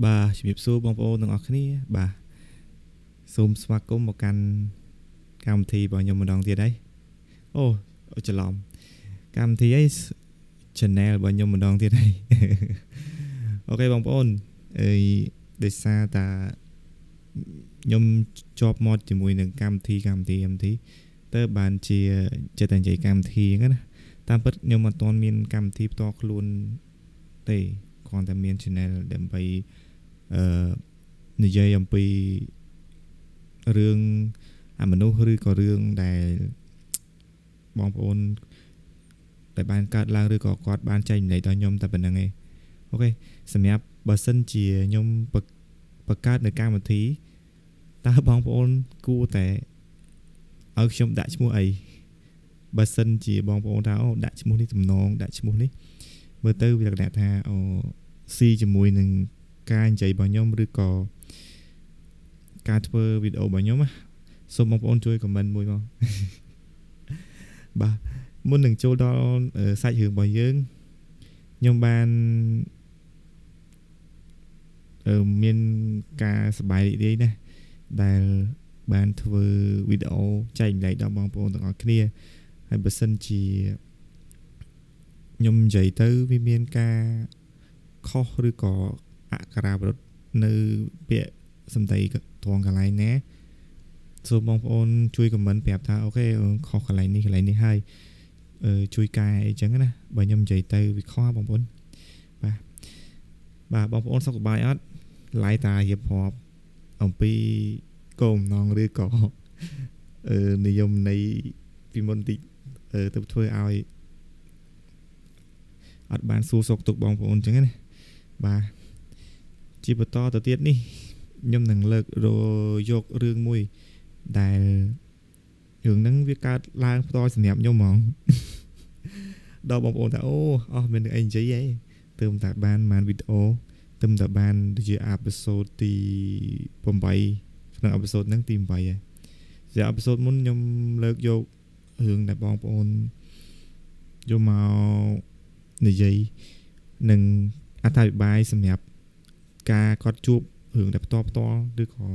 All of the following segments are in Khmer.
បាទជំរាបសួរបងប្អូនទាំងអស់គ្នាបាទសូមស្វាគមន៍មកកាន់កម្មវិធីរបស់ខ្ញុំម្ដងទៀតហើយអូច្រឡំកម្មវិធីអី channel របស់ខ្ញុំម្ដងទៀតហើយអូខេបងប្អូនអីដោយសារតាខ្ញុំជាប់មាត់ជាមួយនឹងកម្មវិធីទៅបានជាចិត្តតែនិយាយកម្មវិធីហ្នឹងណាតាមពិតខ្ញុំអត់ទាន់មានកម្មវិធីផ្ទាល់ខ្លួនទេគ្រាន់តែមាន channel ដើម្បីនិយាយអំពីរឿងមនុស្សឬក៏រឿងដែលបងប្អូនដែលបានកើតឡើងឬក៏គាត់បានចែកម្លែកដល់ខ្ញុំតែប៉ុណ្្នឹងឯងអូខេសម្រាប់បើសិនជាខ្ញុំបង្កើតនៅកម្មវិធីតើបងប្អូនគួរតែឲ្យខ្ញុំដាក់ឈ្មោះអីបើសិនជាបងប្អូនថាអូដាក់ឈ្មោះនេះទំនងដាក់ឈ្មោះនេះមើលទៅវាលក្ខណៈថាអូស៊ីជាមួយនឹងការនិយាយរបស់ខ្ញុំឬក៏ការធ្វើវីដេអូរបស់ខ្ញុំណាសូមបងប្អូនជួយ comment មួយមកបាទមុននឹងចូលដល់សាច់រឿងរបស់យើងខ្ញុំបានមានការសប្បាយរីករាយណាស់ដែលបានធ្វើវីដេអូចែកម្លែកដល់បងប្អូនទាំងអស់គ្នាហើយបើសិនជាខ្ញុំនិយាយទៅវាមានការខុសឬក៏អក្ខរាប្រត់នៅពាក្យសំដីត្រង់កន្លែងណាសូមបងប្អូនជួយ comment ប្រាប់ថាអូខេខុសកន្លែងនេះហើយជួយកែអីចឹងណាបើខ្ញុំនិយាយទៅវាខុសបងប្អូនបាទបងប្អូនសុខសប្បាយអត់ឡាយតារៀបរាប់អំពីគោលបំណងឬក៏និយមនៃពីមុនតិចទៅធ្វើឲ្យអត់បានសួរសុខទុក្ខបងប្អូនចឹងណាបាទជាបន្តទៅទៀតនេះខ្ញុំនឹងលើកយករឿងមួយដែលរឿងហ្នឹងវាកើតឡើងផ្ទាល់សម្រាប់ខ្ញុំហ្មងដល់បងប្អូនថាអូអស់មានអីនិយាយហ៎ទើបតែបានវីដេអូទើបតែបានជាអេពីសូតទី8ក្នុងអេពីសូតហ្នឹងទី8ហើយជាអេពីសូតមុនខ្ញុំលើកយករឿងដែលបងប្អូនយកមកនិយាយនឹងអត្ថបទសម្រាប់ការគាត់ជួបរឿងដែលផ្ទាល់ឬក៏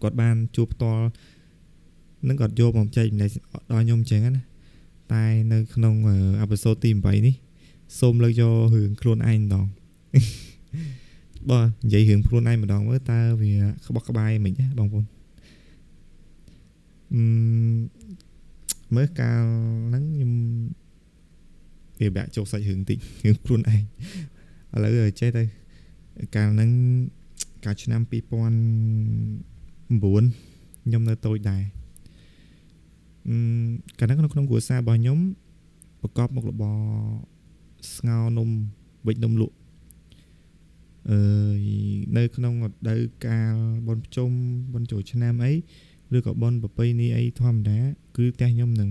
គាត់បានជួបផ្ទាល់នឹងគាត់យកមកចែកម្លែកដល់ខ្ញុំចឹងណាតែនៅក្នុងអេពីសូតទី8នេះសូមលើកយករឿងខ្លួនឯងម្ដងបើនិយាយរឿងខ្លួនឯងម្ដងមើលតើវាក្បោះក្បាយមិនណាបងប្អូនមើលកាលហ្នឹងខ្ញុំវាបាក់ចូលសាច់រឿងតិចរឿងខ្លួនឯងឥឡូវចេះទៅកាលហ្នឹងកាលឆ្នាំ2009ខ្ញុំនៅតូចដែរកាលហ្នឹងក្នុងគ្រួសាររបស់ខ្ញុំប្រកបមុខរបរស្ងោរនំវិចនំលក់នៅក្នុងរដូវកាលបុណ្យភ្ជុំបុណ្យចូលឆ្នាំអីឬក៏បុណ្យប្រពៃណីអីធម្មតាគឺផ្ទះខ្ញុំនឹង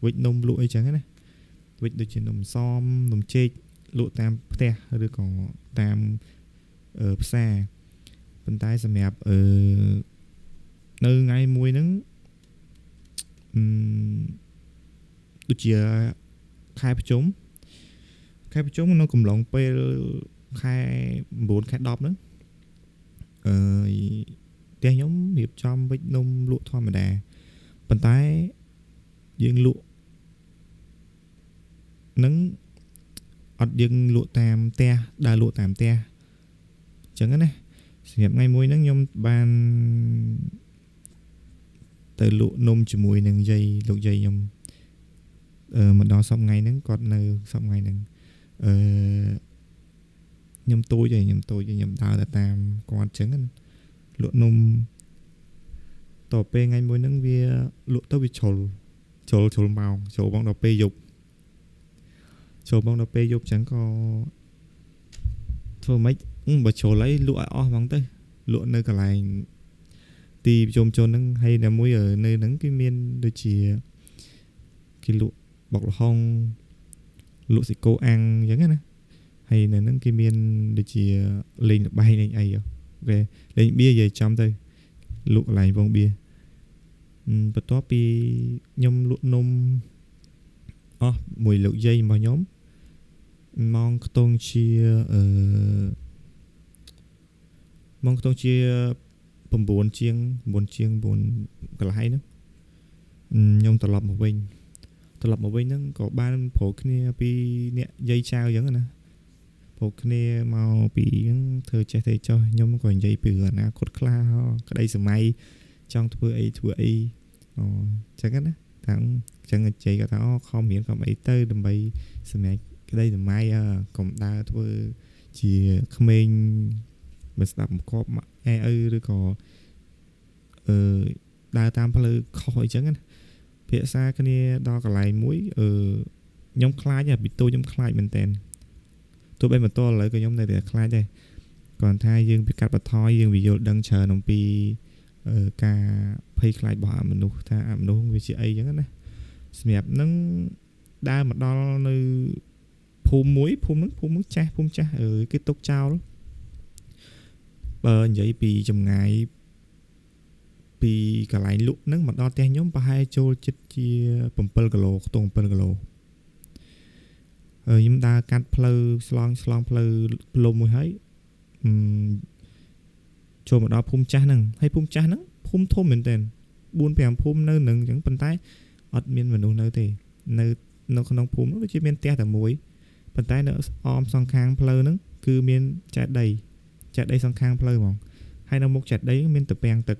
វិចនំលក់អីចឹងណាវិចដូចជានំសមនំចេកលក់តាមផ្ទះឬក៏តាមផ្សារប៉ុន្តែសម្រាប់នៅថ្ងៃមួយហ្នឹងដូចជាខែប្រជុំនៅកំឡុងពេលខែ9ខែ10ហ្នឹងផ្ទះខ្ញុំរៀបចំវិចនំលក់ធម្មតាប៉ុន្តែយើងលក់នឹងអត់យើងលក់តាមផ្ទះដើរលក់តាមផ្ទះអញ្ចឹងណាសម្រាប់ថ្ងៃមួយហ្នឹងខ្ញុំបានទៅលក់នំជាមួយនឹងលោកយាយខ្ញុំមកដល់សប្តាហ៍ថ្ងៃហ្នឹងគាត់នៅសប្តាហ៍ថ្ងៃហ្នឹងខ្ញុំទូចខ្ញុំដើរទៅតាមគាត់អញ្ចឹងលក់នំតទៅពេលថ្ងៃមួយហ្នឹងវាលក់ទៅវាជ្រុលម៉ោងចូលបងដល់ពេលយប់អញ្ចឹងក៏ធ្វើម៉េចបើជ្រុលអីលក់ឲ្យអស់ហ្មងទៅលក់នៅកន្លែងទីប្រជុំជនហ្នឹងហើយតែមួយនៅហ្នឹងគឺមានដូចជាគេលក់បុកល្ហុងលក់សាច់គោអាំងអញ្ចឹងណាហើយនៅហ្នឹងគេមានដូចជាលេងល្បែងលេងអីគេលេងបៀនិយាយចំទៅលក់កន្លែងវងបៀបន្ទាប់ពីខ្ញុំលក់នំអស់មួយលោកយាយរបស់ខ្ញុំម៉ោងខ្ទង់ជា មកខ្ទង់ជា9ជាង9ជាង9កន្លែងហ្នឹងខ្ញុំត្រឡប់មកវិញហ្នឹងក៏បានប្រូគ្នាពីអ្នកយាយចៅអញ្ចឹងណាប្រូគ្នាមកពីហ្នឹងធ្វើចេះទេចុះខ្ញុំក៏និយាយពីអនាគតខ្លះក្តីសម័យចង់ធ្វើអីអូអញ្ចឹងណាថាអញ្ចឹងជ័យគាត់ថាខំរៀនខំអីទៅដើម្បីសម្រាប់ក្តីសម័យកុំដើរធ្វើជាក្មេងមិនស្ដាប់បង្គាប់ម៉ាក់ឪឬក៏ដើរតាមផ្លូវខុសអីចឹងណាភាសាគ្នាដល់កន្លែងមួយខ្ញុំខ្លាចពីទូខ្ញុំខ្លាចមែនតើទោះបីបន្តឥឡូវក៏ខ្ញុំនៅតែខ្លាចដែរគ្រាន់ថាយើងពីកាត់បន្ថយយើងវាយល់ដឹងច្រើនអំពីការភ័យខ្លាចរបស់អមនុស្សថាអមនុស្សវាជាអីចឹងណាសម្រាប់នឹងដើរមកដល់នៅភូមិហ្នឹងចាស់គេទុកចោលបើនិយាយពីចម្ងាយពីកន្លែងលក់ហ្នឹងមកដល់ផ្ទះខ្ញុំប្រហែលចូលចិត្តជា7គីឡូខ្ទង់7គីឡូខ្ញុំដើរកាត់ផ្លូវឆ្លងផ្លូវលំមួយហើយចូលមកដល់ភូមិចាស់ហ្នឹងហើយភូមិចាស់ហ្នឹងភូមិធំមែនតើ 4-5 ភូមិនៅនឹងអញ្ចឹងប៉ុន្តែអត់មានមនុស្សនៅទេនៅក្នុងភូមិនោះដូចជាមានផ្ទះតែមួយប៉ុន្តែនៅអមសងខាងផ្លូវហ្នឹងគឺមានចេតិយសងខាងផ្លូវហ្មងហើយនៅមុខចេតិយមានតពាំងទឹក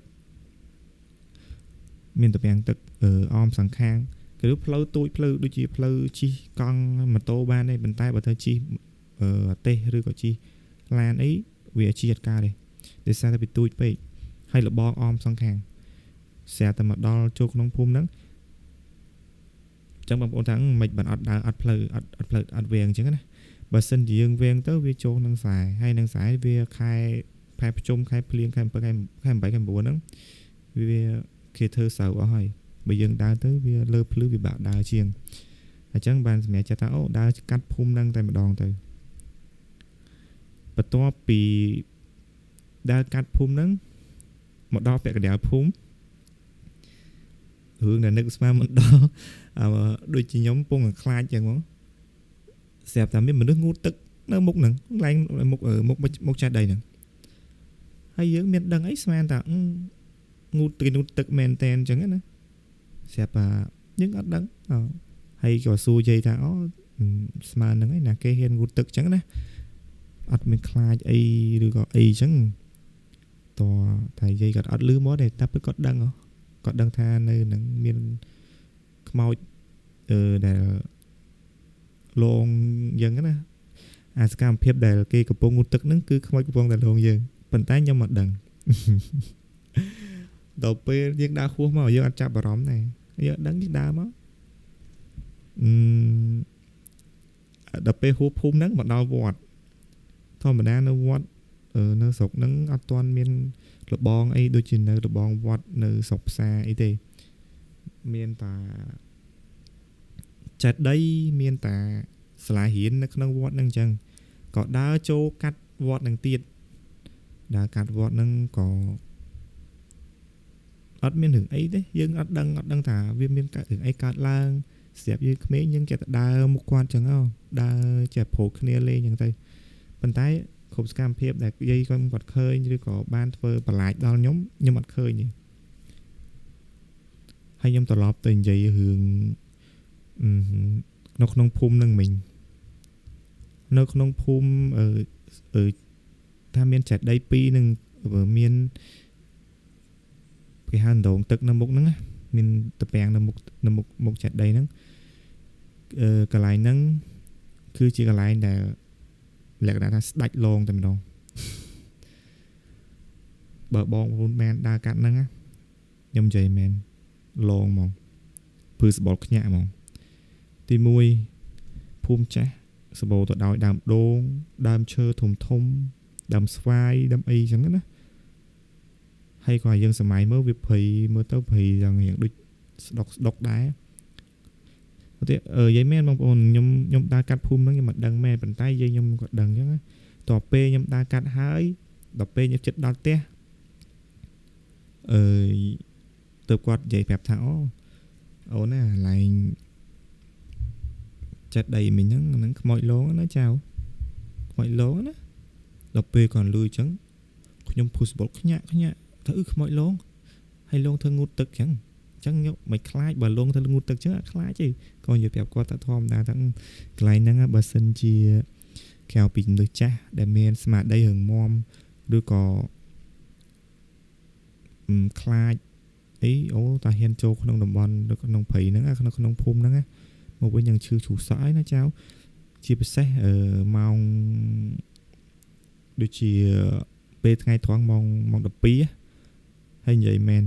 អមសងខាងគឺផ្លូវទូចផ្លូវដូចជាផ្លូវជិះកង់ម៉ូតូបានទេប៉ុន្តែបើទៅជិះទេសឬក៏ជិះឡានអីវាជិះអត់កើតទេដោយសារតែវាទូចពេកហើយលបងអមសងខាងស្រាប់តែមកដល់ចូលក្នុងភូមិហ្នឹងចឹងបងប្អូនថាមិនបានអត់ដើរអត់ផ្លូវអត់វែងអញ្ចឹងណាបើសិនជាយើងវែងទៅវាចូលនឹងខ្សែហើយនឹងខ្សែវាខែប្រជុំខែភ្លៀងខែ7ខែ8ខែ9ហ្នឹងវាគេធ្វើសៅអស់ហើយបើយើងដើរទៅវាលើភ្លឺវាបាក់ដើរជាងអញ្ចឹងបានសម្រាប់ចិត្តថាអូដើរកាត់ភូមិហ្នឹងតែម្ដងទៅបន្ទាប់ពីដើរកាត់ភូមិហ្នឹងមកដល់ពាក់កណ្ដាលភូមិរឿងដែលនឹកស្មានមិនដល់ដូចជាខ្ញុំពងខ្លាចចឹងហ្មងស្រាប់តែមានមនុស្សងូតទឹកនៅមុខហ្នឹងកន្លែងមុខចេះដីហ្នឹងហើយយើងមានដឹងអីស្មានថាងូតទឹកមែនតែនចឹងណាស្រាប់តែយើងអត់ដឹងហើយក៏សួរយាយថាស្មានហ្នឹងឯណាគេហ៊ានងូតទឹកចឹងណាអត់មានខ្លាចអីឬក៏អីចឹងតើតែយាយគាត់អត់លឺមកទេតែពិតគាត់ដឹងថានៅនឹងមានខ្មោចដែលលងយ៉ាងណាអាសកម្មភាពដែលគេកំពុងងូតទឹកហ្នឹងគឺខ្មោចកំពុងតែលងយើងប៉ុន្តែខ្ញុំអត់ដឹងដល់ពេលយើងដើរហួសមកយើងអត់ចាប់អារម្មណ៍ដែរយើងអត់ដឹងយើងដើរមកដល់ពេលហួសភូមិហ្នឹងមកដល់វត្តធម្មតានៅវត្តនៅស្រុកហ្នឹងអត់ទាន់មានលបងអីដូចជានៅលបងវត្តនៅស្រុកផ្សារអីទេមានតែចេតិយមានតែសាលារៀននៅក្នុងវត្តហ្នឹងអញ្ចឹងក៏ដើរចូលកាត់វត្តហ្នឹងទៀតដើរកាត់វត្តហ្នឹងក៏អត់មានរឿងអីទេយើងអត់ដឹងថាវាមានរឿងអីកើតឡើងស្រាប់យើងក្មេងយើងចេះតែដើរមុខគាត់អញ្ចឹងដើរចេះប្រូគ្នាលេងអញ្ចឹងទៅប៉ុន្តែគ្រប់សកម្មភាពដែលយាយគាត់ឃើញឬក៏បានធ្វើបន្លាចដល់ខ្ញុំអត់ឃើញទេហើយខ្ញុំត្រឡប់ទៅនិយាយរឿងនៅក្នុងភូមិនឹងមិញនៅក្នុងភូមិថាមានចេតិយ2នឹងមានគេហៅដងទឹកនៅមុខហ្នឹងមានតពាំងនៅមុខចេតិយហ្នឹងកន្លែងហ្នឹងគឺជាកន្លែងដែលលក្ខណៈថាស្ដាច់លងតែម្ដងបើបងប្អូនបានដើរកាត់ហ្នឹងខ្ញុំនិយាយមែនលងហ្មងពឺសបល់ខ្ញាក់ហ្មងទី1ភូមិចាស់សបោទៅដោយដើមដូងដើមឈើធំដើមស្វាយដើមអីចឹងណាហើយក៏យើងសម័យមើលវាភ័យមើលទៅភ័យយ៉ាងដូចស្ដុកដែរតែយាយមែនបងប្អូនខ្ញុំដើរកាត់ភូមិហ្នឹងខ្ញុំមិនដឹងមែនប៉ុន្តែយាយខ្ញុំក៏ដឹងចឹងតទៅពេលខ្ញុំដើរកាត់ហើយដល់ពេលខ្ញុំចិត្តដល់ផ្ទះទៅគាត់និយាយប្រាប់ថាអូនណាឡើងចិត្តដីមិញហ្នឹងខ្មោចលងណាចៅខ្មោចលងណាដល់ពេលគាត់លឺចឹង ខ្ញុំ pushable ខ្ញាក់ទៅខ្មោចលងហើយលងធ្វើងូតទឹកចឹងយកមិនខ្លាចបើលងធ្វើងូតទឹកចឹងអត់ខ្លាចទេក៏និយាយប្រាប់គាត់ថាធម្មតាថាកន្លែងហ្នឹងបើសិនជាកៅពីមនុស្សចាស់ដែលមានស្មារតីរឹងមាំឬក៏ខ្លាចអីអូតាហ៊ានចូលក្នុងតំបន់ឬក្នុងព្រៃហ្នឹងក្នុងភូមិហ្នឹងមកវិញនឹងឈឺជ្រុះសក់ឯណាចៅជាពិសេសម៉ោងដូចជាពេលថ្ងៃត្រង់ម៉ោង12ហើយនិយាយមែន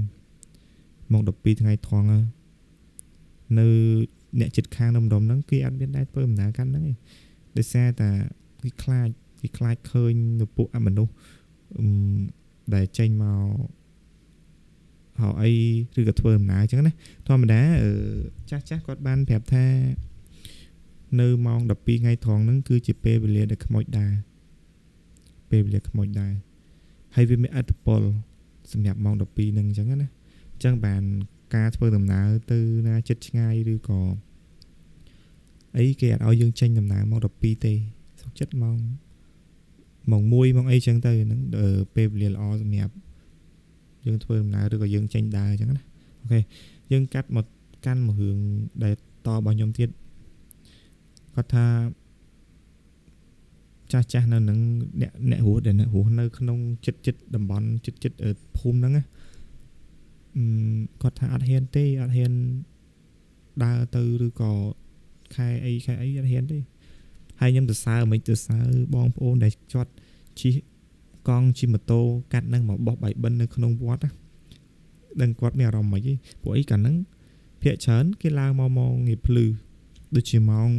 ម៉ោង12ថ្ងៃត្រង់នៅអ្នកចិត្តខាងនៅម្ដុំហ្នឹងគេអត់មានដែរធ្វើដំណើរកាន់ហ្នឹងឯងដោយសារតែគេខ្លាចឃើញនៅពួកអមនុស្សដែលចេញមកហើយអីឬក៏ធ្វើដំណើរអញ្ចឹងណាធម្មតាចាស់គាត់បានប្រាប់ថានៅម៉ោង12ថ្ងៃត្រង់ហ្នឹងគឺជាពេលវេលាដែលខ្មោចដែរហើយវាមានអត្តពលសម្រាប់ម៉ោង12ហ្នឹងអញ្ចឹងណាអញ្ចឹងបានការធ្វើដំណើរទៅណាចិត្តឆ្ងាយឬក៏អីគេអត់ឲ្យយើងចេញដំណើរម៉ោង12ទេសុខចិត្តម៉ោង1ម៉ោងអីចឹងទៅហ្នឹងពេលវេលាល្អសម្រាប់យើងធ្វើដំណើរឬក៏យើងចេញដើរអញ្ចឹងណាអូខេយើងកាត់មកកាន់មួយរឿងដែលតរបស់ខ្ញុំទៀតគាត់ថាចាស់នៅនឹងអ្នករស់ដែលរស់នៅក្នុងចិត្តតំបន់ចិត្តភូមិហ្នឹងណាគាត់ថាអត់ហ៊ានដើរទៅឬក៏ខែអីអត់ហ៊ានទេហើយខ្ញុំទៅសើបងប្អូនដែលចតជិះកង់ជិះម៉ូតូកាត់នឹងមកបោះបាយបិណ្ឌនៅក្នុងវត្តដឹងគាត់មានអារម្មណ៍មិនអីពួកអីកាលហ្នឹងភាគច្រើនគេឡើងមកម៉ោងងាយភ្លឺដូចជាម៉ោង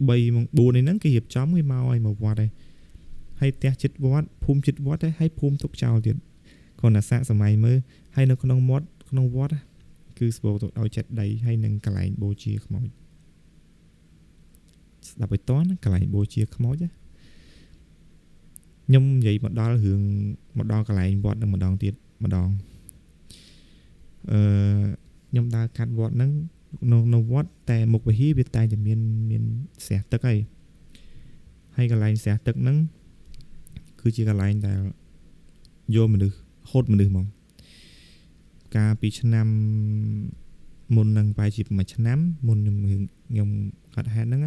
3ម៉ោង4នេះហ្នឹងគេរៀបចំគេមកឲ្យមកវត្តហើយផ្ទះចិត្តវត្តភូមិចិត្តវត្តហើយភូមិទុកចោលទៀតគាត់ណាសាកសម័យមើលហើយនៅក្នុងវត្តគឺស្បោទៅឲ្យចិត្តដីហើយនឹងកន្លែងបូជាខ្មោចស្ដាប់ឲ្យតន់កន្លែងបូជាខ្មោចខ្ញុំនិយាយមកដល់រឿងមកដល់កន្លែងវត្តនឹងម្ដងខ្ញុំដើរកាត់វត្តហ្នឹងនៅវត្តតែមុខវិហារវាតែតែមានស្រះទឹកហើយកន្លែងស្រះទឹកហ្នឹងគឺជាកន្លែងដែលយកមនុស្សហូតមនុស្សហ្មងកាលពីឆ្នាំមុននឹងប្រហែលជា1ឆ្នាំមុនខ្ញុំកាត់ហេតុហ្នឹង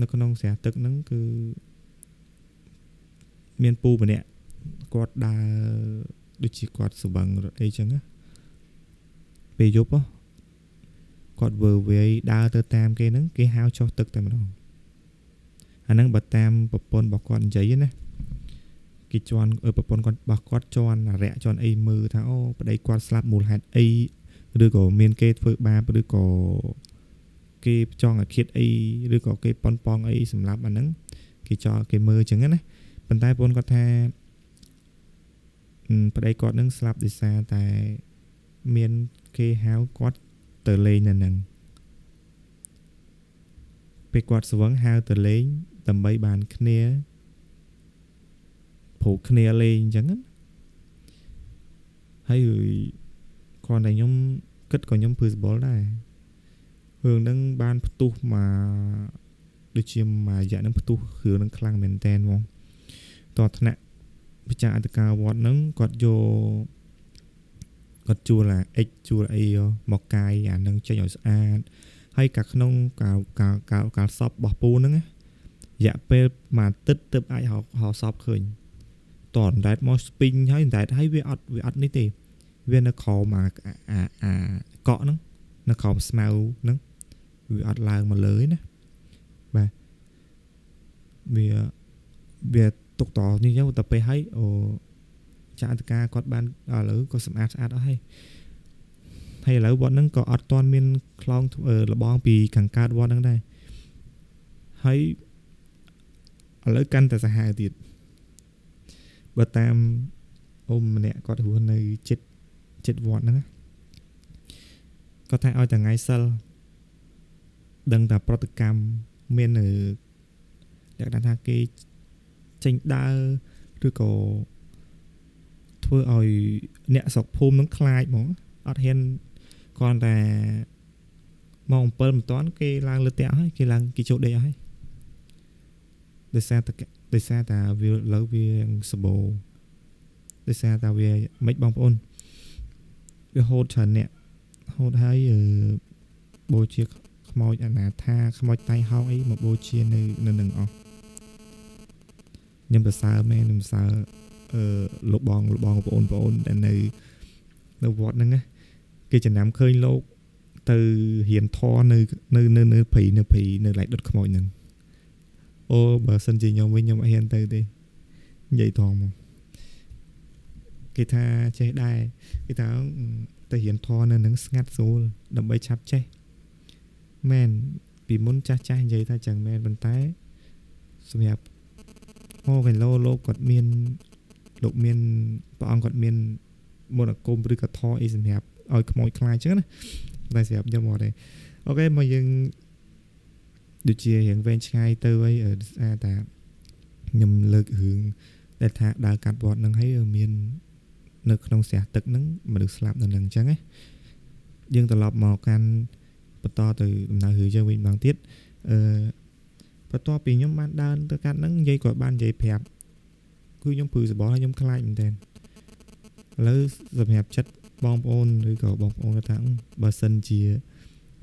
នៅក្នុងស្រះទឹកហ្នឹងគឺមានពូម្នាក់គាត់ដើរដូចជាគាត់ស្វឹងរត់អីចឹងពេលយប់គាត់វើវាយដើរទៅតាមគេហ្នឹងគេហៅចុះទឹកតែម្ដងអាហ្នឹងបើតាមប្រពន្ធរបស់គាត់និយាយណាគេជន់ប្រពន្ធគាត់របស់គាត់ជន់អារៈជន់អីមើលថាអូប្តីគាត់ស្លាប់មូលហេតុអីឬក៏មានគេធ្វើបាបឬក៏គេចង់អាឃាតអីឬក៏គេប៉ុនប៉ងអីសម្រាប់អាហ្នឹងគេមើលចឹងណាប៉ុន្តែប្រពន្ធគាត់ថាប្តីគាត់នឹងស្លាប់ដោយសារតែមានគេហៅគាត់ទៅលេងនៅហ្នឹងពេលគាត់ស្វឹងហៅទៅលេងដើម្បីបានគ្នាព្រោះគ្នាលេងអញ្ចឹងហើយគ្រាន់តែខ្ញុំគិតក៏ខ្ញុំពឺសបល់ដែររឿងហ្នឹងបានផ្ទុះមកដូចជាមួយរយៈហ្នឹងផ្ទុះរឿងហ្នឹងខ្លាំងមែនតែនហ្មងតថ្នាក់វិចារអធិការវត្តហ្នឹងគាត់ជួលជួលអីមកកាយអាហ្នឹងចេញឲ្យស្អាតហើយcảក្នុងកាលសពរបស់ពូហ្នឹងរយៈពេលមួយអាទិត្យទើបអាចហៅសពឃើញតអណ្ដែតមកស្ពីងហើយអណ្ដែតហើយវាអត់នេះទេវានៅក្រោមអាកក់ហ្នឹងនៅក្រោមស្មៅហ្នឹងវាអត់ឡើងមកលើទេណាបាទវាទុកតនេះចឹងទៅពេលហើយចាអធិការគាត់បានឥឡូវក៏សម្អាតស្អាតអស់ហើយឥឡូវវត្តហ្នឹងក៏អត់ទាន់មានខ្លងលបងពីខាងកើតវត្តហ្នឹងដែរហើយឥឡូវកាន់តែសាហាវទៀតបើតាមម្នាក់គាត់រស់នៅចិត្តវត្តហ្នឹងគាត់ថាឲ្យតែថ្ងៃសិលដឹងតែប្រតិកម្មមានលក្ខណៈថាគេចេញដើរឬក៏ធ្វើឲ្យអ្នកស្រុកភូមិនឹងខ្លាចហ្មងអត់ហ៊ានគ្រាន់តែម៉ោង7មិនតាន់គេឡើងលើផ្ទះហើយគេចូលដេកហើយដោយសារតែវាលើវាសបោ ដោយសារតែវាមិនបងប្អូនវាហូតច្រើនអ្នកហូតហើយបូជាខ្មោចអនាថាខ្មោចតៃហោងអីមកបូជានៅនឹងអស់ខ្ញុំសរសើរមែនខ្ញុំសរសើរលោកបងបងប្អូនដែលនៅវត្តហ្នឹងណាគេចំណាំឃើញលោកទៅរៀនធរនៅព្រៃនៅឡៃដុតខ្មោចហ្នឹងអូបើសិនជាខ្ញុំវិញខ្ញុំអត់ហ៊ានទៅទេនិយាយថងមកគេថាចេះដែរគេថាទៅរៀនធរនៅនឹងស្ងាត់ស្រួលដើម្បីឆាប់ចេះមែនពីមុនចាស់និយាយថាចឹងមែនប៉ុន្តែសម្រាប់អូកែលោកគាត់មានលោកមានព្រះអង្គគាត់មានមន្តអាគមឬក៏ធរអីសម្រាប់ឲ្យខ្មោចខ្លាចចឹងណាតែសម្រាប់ខ្ញុំអត់ទេអូខេមកយើងដូចជារៀងវែងឆ្ងាយទៅហើយស្អាតតាខ្ញុំលើករឿងដែលថាដើរកាត់វត្តនឹងហើយមាននៅក្នុងស្រះទឹកហ្នឹងមនុស្សស្លាប់នៅនឹងអញ្ចឹងណាយើងត្រឡប់មកកាន់បន្តទៅដំណើររឿងយើងវិញម្ដងទៀតបន្ទាប់ពីខ្ញុំបានដើរទៅកាត់ហ្នឹងនិយាយគាត់បាននិយាយប្រាប់គឺខ្ញុំព្រឺសបល់ហើយខ្ញុំខ្លាចមែនតើឥឡូវសម្រាប់ចិត្តបងប្អូនឬក៏បងប្អូនគាត់ថាបើសិនជា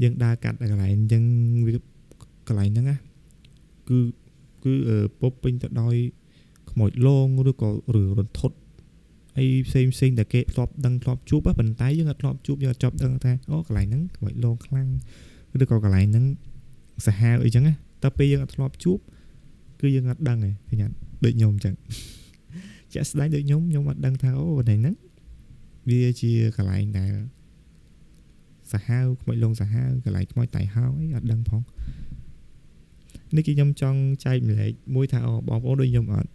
យើងដើរកាត់កន្លែងអញ្ចឹងវាកន្លែងហ្នឹងណាគឺពុបពេញទៅដោយខ្មោចលងឬក៏រឿងរន្ធត់អីផ្សេងតែគេធ្លាប់ដឹងធ្លាប់ជួបប៉ុន្តែយើងអត់ធ្លាប់ជួបយើងអត់ចាប់ដឹងថាអូកន្លែងហ្នឹងខ្មោចលងខ្លាំងឬក៏កន្លែងហ្នឹងសាហាវអីចឹងណាតែពេលយើងអត់ធ្លាប់ជួបគឺយើងអត់ដឹងទេឃើញអត់ដូចខ្ញុំអញ្ចឹងជាក់ស្ដែងដូចខ្ញុំអត់ដឹងថាអូកន្លែងហ្នឹងវាជាកន្លែងដែលសាហាវខ្មោចលងសាហាវកន្លែងខ្មោចតៃហោងអីអត់ដឹងផងនេះគឺខ្ញុំចង់ចែកម្លែកមួយថាបងប្អូនដូចខ្ញុំអត់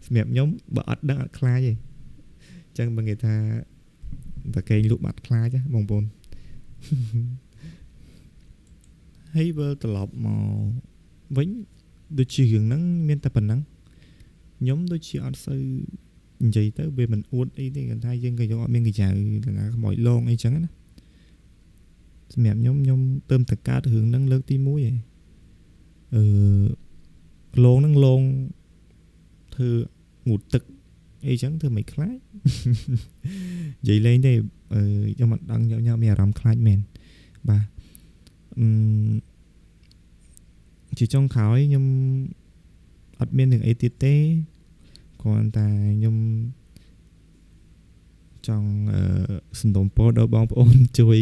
សម្រាប់ខ្ញុំបើអត់ដឹងអត់ខ្លាចទេអញ្ចឹងបើគេថាតែគេលក់បាត់ខ្លាចបងប្អូនហើយបើត្រឡប់មកវិញដូចជារឿងហ្នឹងមានតែប៉ុណ្ណឹងខ្ញុំដូចជាអត់សូវនិយាយទៅវាមិនអួតអីទេគាត់ថាយើងក៏យកអត់មានកញ្ចៅណាខ្មោចលងអីចឹងណាសម្រាប់ខ្ញុំទៅតែកើតរឿងហ្នឹងលើកទី1ឯងលងហ្នឹងលងធ្វើងូតទឹកអីចឹងធ្វើមិនខ្លាចនិយាយលេងទេខ្ញុំអត់ដឹងខ្ញុំមានអារម្មណ៍ខ្លាចមែនបាទជាចុងក្រោយខ្ញុំអត់មានរឿងអីទៀតទេគ្រាន់តែខ្ញុំចង់សំណូមពរដល់បងប្អូនជួយ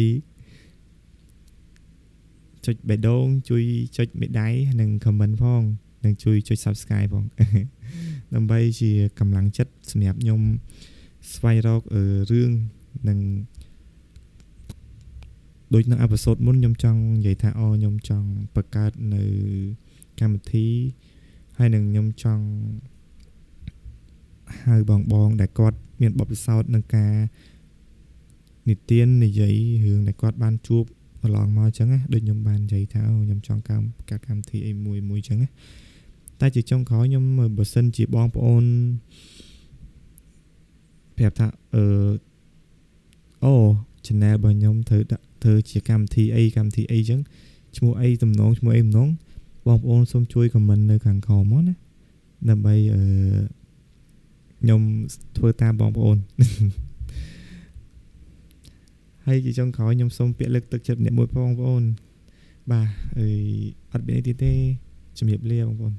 ចុចបេះដូងជួយចុចមេដៃនិង comment ផងនិងជួយចុច subscribe ផងដើម្បីជាកម្លាំងចិត្តសម្រាប់ខ្ញុំស្វែងរករឿងនិងដូចនៅអេពីសូតមុនខ្ញុំចង់និយាយថាខ្ញុំចង់បង្កើតនៅកម្មវិធីហើយនឹងខ្ញុំចង់ហៅបងដែលគាត់មានបទពិសោធន៍នឹងការនិទាននិយាយរឿងដែលគាត់បានជួបកន្លងមកអញ្ចឹងណាដូចខ្ញុំបាននិយាយថាខ្ញុំចង់កាត់កម្មវិធីអីមួយអញ្ចឹងណាតែជាចុងក្រោយខ្ញុំបើសិនជាបងប្អូនប្រាប់ថា channel របស់ខ្ញុំធ្វើជាកម្មវិធីអីអញ្ចឹងឈ្មោះអីតំណងបងប្អូនសូមជួយ comment នៅខាងក្រោមមកណាដើម្បីខ្ញុំធ្វើតាមបងប្អូនហើយជាចុងក្រោយខ្ញុំសូមពាក្យលើកទឹកចិត្តអ្នកមួយបងប្អូនបាទអត់មានអីទៀតទេជំរាបលាបងប្អូន